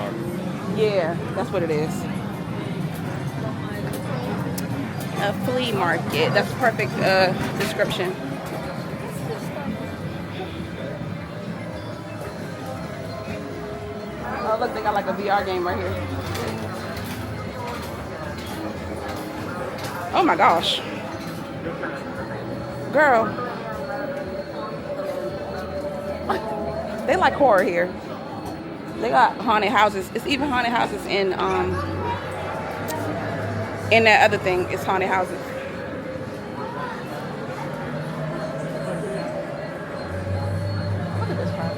Yeah, that's what it is. A flea market. That's a perfect description. Oh, look, they got like a VR game right here. Oh my gosh. Girl. They like horror here. They got haunted houses. It's even haunted houses in that other thing. It's haunted houses. Look at this crowd.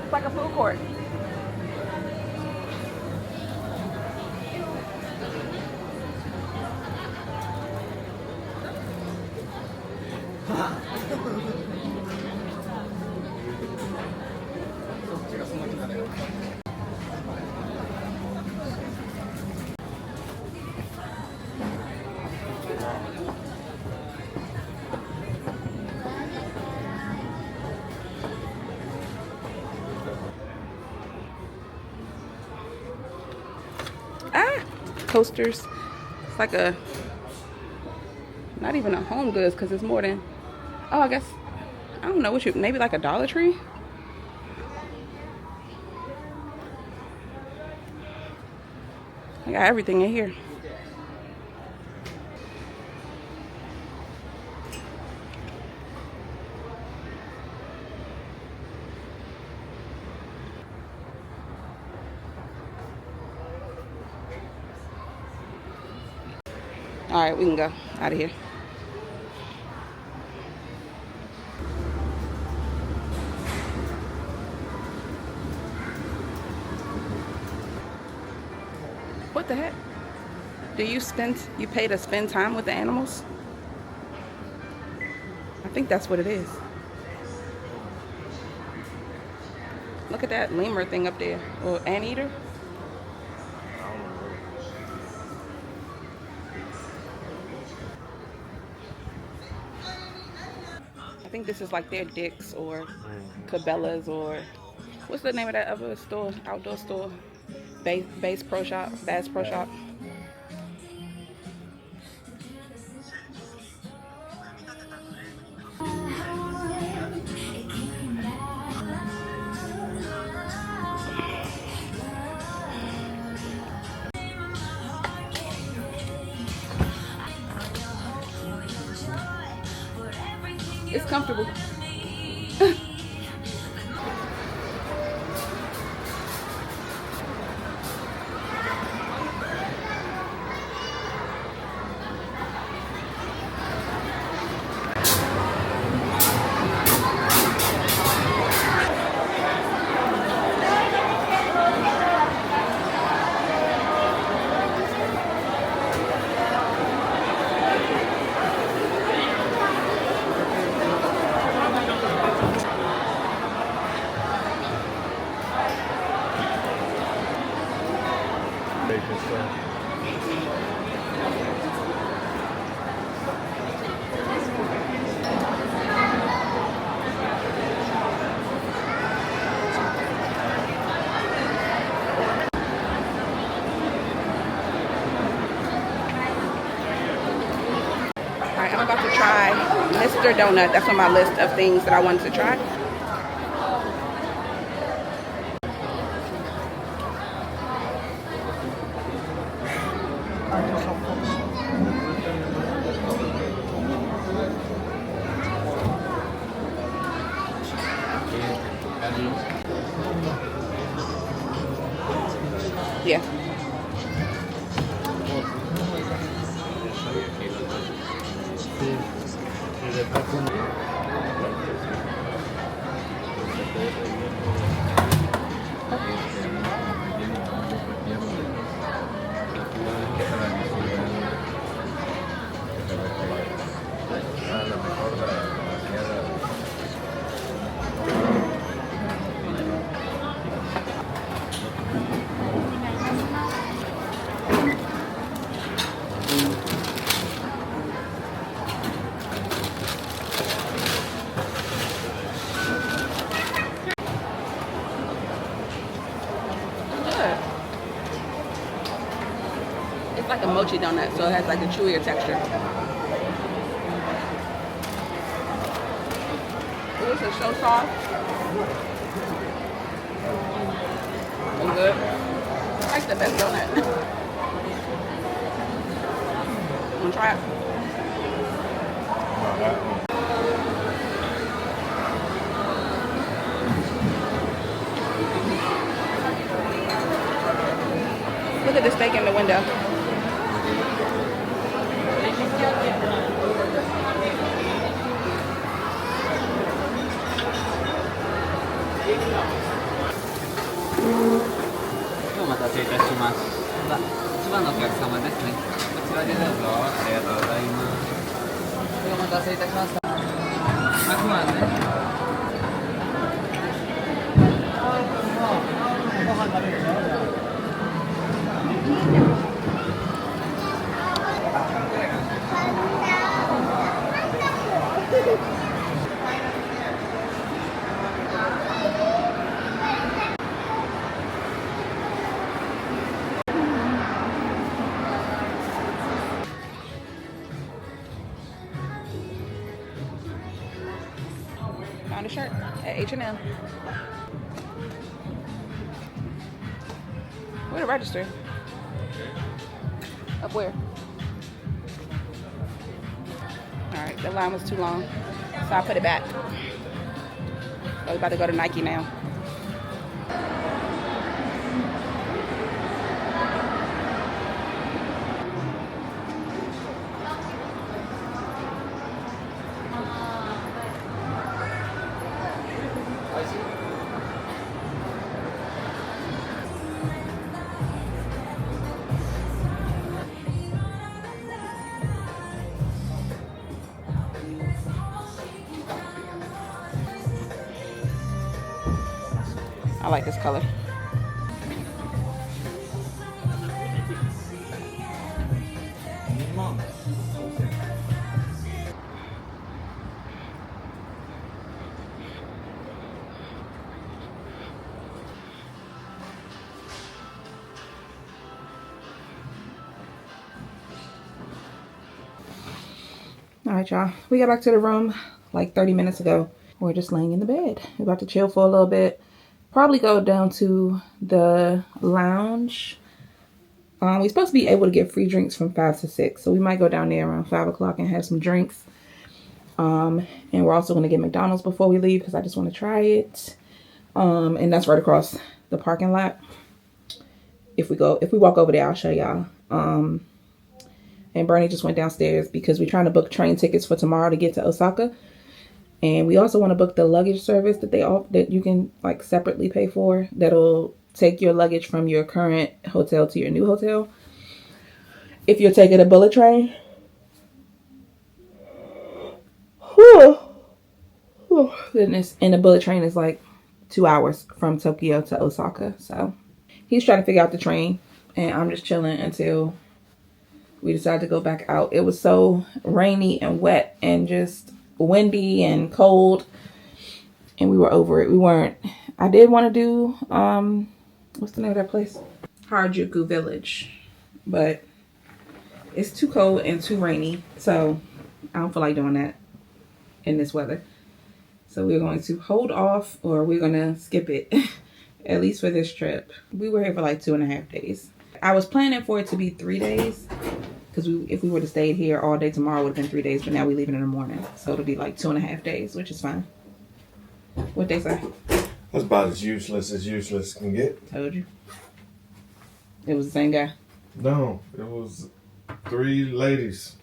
It's like a food court. Coasters. It's like a, not even a Home Goods because it's more than, oh, I guess, I don't know what you, maybe like a Dollar Tree. I got everything in here. All right, we can go out of here. What the heck? Do you pay to spend time with the animals? I think that's what it is. Look at that lemur thing up there, or anteater. I think this is like their Dick's or Cabela's, or what's the name of that other store, outdoor store? Bass Pro Shop. It's comfortable. I'm about to try Mr. Donut. That's on my list of things that I wanted to try. Yeah. like a mochi donut, so it has like a chewier texture. This is so soft. So good. It's like the best donut. Wanna try it? Look at the steak in the window. Found a shirt at H&M. Where the register? Up where? Alright, the line was too long, so I put it back. I was about to go to Nike now. I like this color. All right, y'all. We got back to the room like 30 minutes ago. We're just laying in the bed. We're about to chill for a little bit. Probably go down to the lounge. We're supposed to be able to get free drinks from 5 to 6. So we might go down there around 5 o'clock and have some drinks. And we're also going to get McDonald's before we leave because I just want to try it. And that's right across the parking lot. If we walk over there, I'll show y'all. And Bernie just went downstairs because we're trying to book train tickets for tomorrow to get to Osaka. And we also want to book the luggage service that you can like separately pay for. That'll take your luggage from your current hotel to your new hotel. If you're taking a bullet train. Oh, goodness. And the bullet train is like 2 hours from Tokyo to Osaka. So he's trying to figure out the train. And I'm just chilling until we decided to go back out. It was so rainy and wet and just windy and cold. And we were over it. I did want to do, what's the name of that place? Harajuku Village. But it's too cold and too rainy. So I don't feel like doing that in this weather. So we're going to hold off, or we're going to skip it. At least for this trip. We were here for like 2.5 days. I was planning for it to be 3 days. Because if we would have stayed here all day tomorrow, it would have been 3 days. But now we're leaving in the morning. So it'll be like 2.5 days, which is fine. What'd they say? That's about as useless can get. Told you. It was the same guy? No, it was 3 ladies.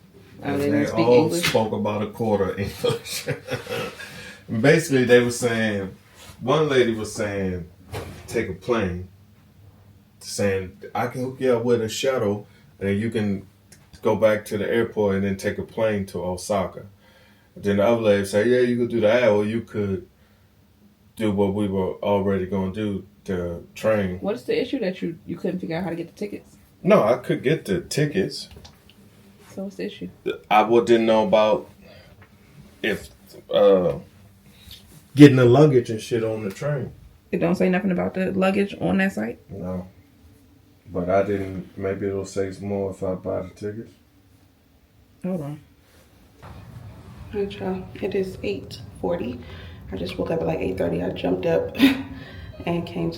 Oh, they speak all English? spoke about a quarter English. Basically, they were saying, one lady was saying, take a plane. Saying, I can hook you up with a shuttle, and then you can go back to the airport and then take a plane to Osaka. Then the other lady said, yeah, you could do that, or you could do what we were already going to do, the train. What's the issue that you couldn't figure out how to get the tickets? No, I could get the tickets. So what's the issue? I didn't know about if getting the luggage and shit on the train. It don't say nothing about the luggage on that site? No. But I didn't. Maybe it'll save more if I buy the tickets. Hold on. Alright, y'all. It is 8:40. I just woke up at like 8:30. I jumped up and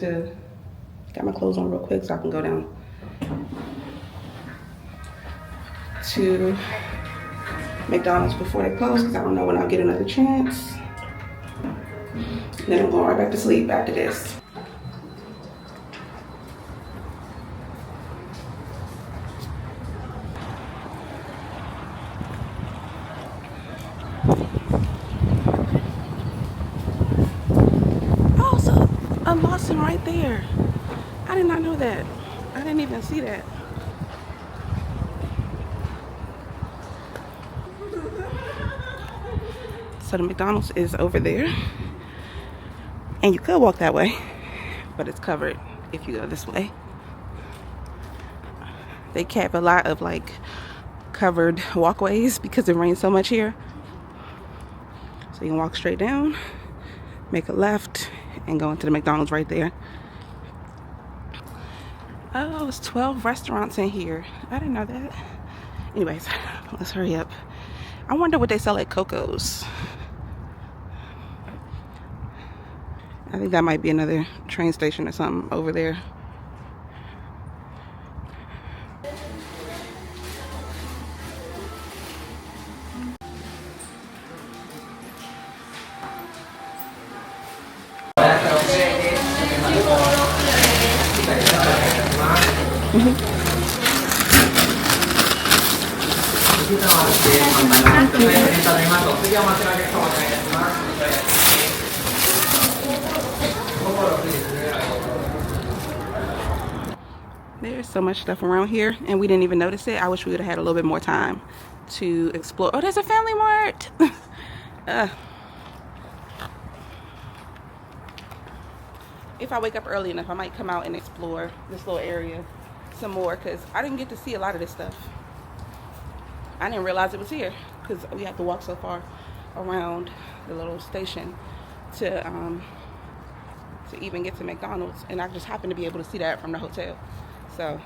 got my clothes on real quick so I can go down to McDonald's before they close because I don't know when I'll get another chance. And then I'm going right back to sleep after this. Oh, so a Lawson right there. I did not know that. I didn't even see that. So the McDonald's is over there. And you could walk that way, but it's covered if you go this way. They have a lot of like covered walkways because it rains so much here. So you can walk straight down, make a left, and go into the McDonald's right there. Oh, it's 12 restaurants in here. I didn't know that. Anyways, let's hurry up. I wonder what they sell at Coco's. I think that might be another train station or something over there. There's so much stuff around here and we didn't even notice it. I wish we would have had a little bit more time to explore. Oh, there's a Family Mart. If I wake up early enough, I might come out and explore this little area some more because I didn't get to see a lot of this stuff. I didn't realize it was here because we have to walk so far around the little station to even get to McDonald's, and I just happened to be able to see that from the hotel. So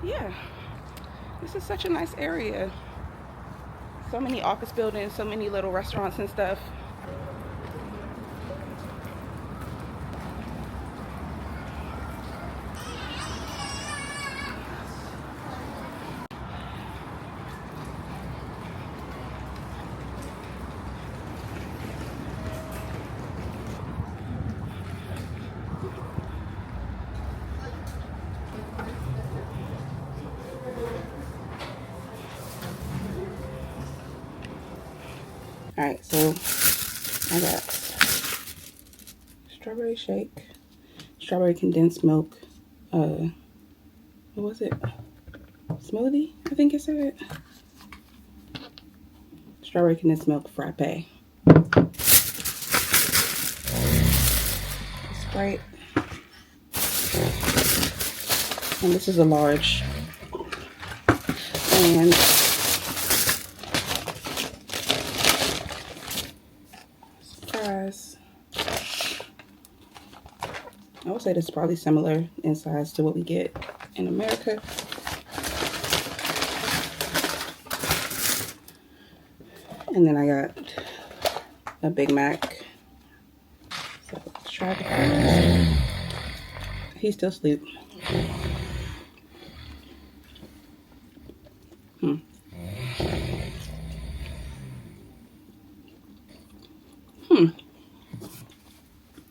yeah, this is such a nice area. So many office buildings, so many little restaurants and stuff. All right, so I got strawberry shake, strawberry condensed milk, what was it? Smoothie, I think it said. Strawberry condensed milk frappe. Sprite. And this is a large. And fries. I would say this is probably similar in size to what we get in America. And then I got a Big Mac. So let's try the fries. He's still asleep.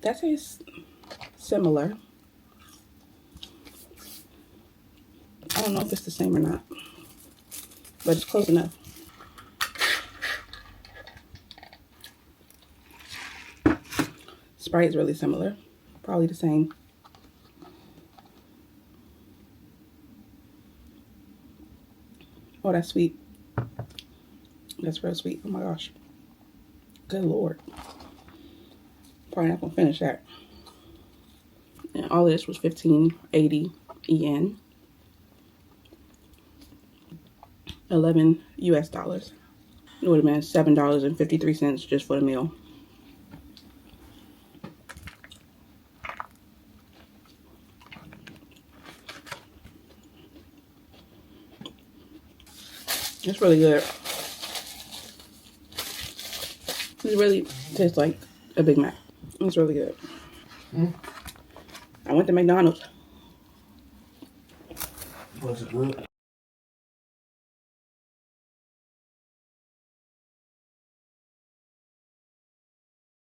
That tastes similar. I don't know if it's the same or not, but it's close enough. Sprite is really similar, probably the same. Oh, that's sweet. That's real sweet. Oh my gosh. Good Lord. Probably not gonna finish that. And all of this was 15.80 yen. 11 US dollars. It would have been $7.53 just for the meal. It's really good. It really tastes like a Big Mac. It's really good. I went to McDonald's. Was it good?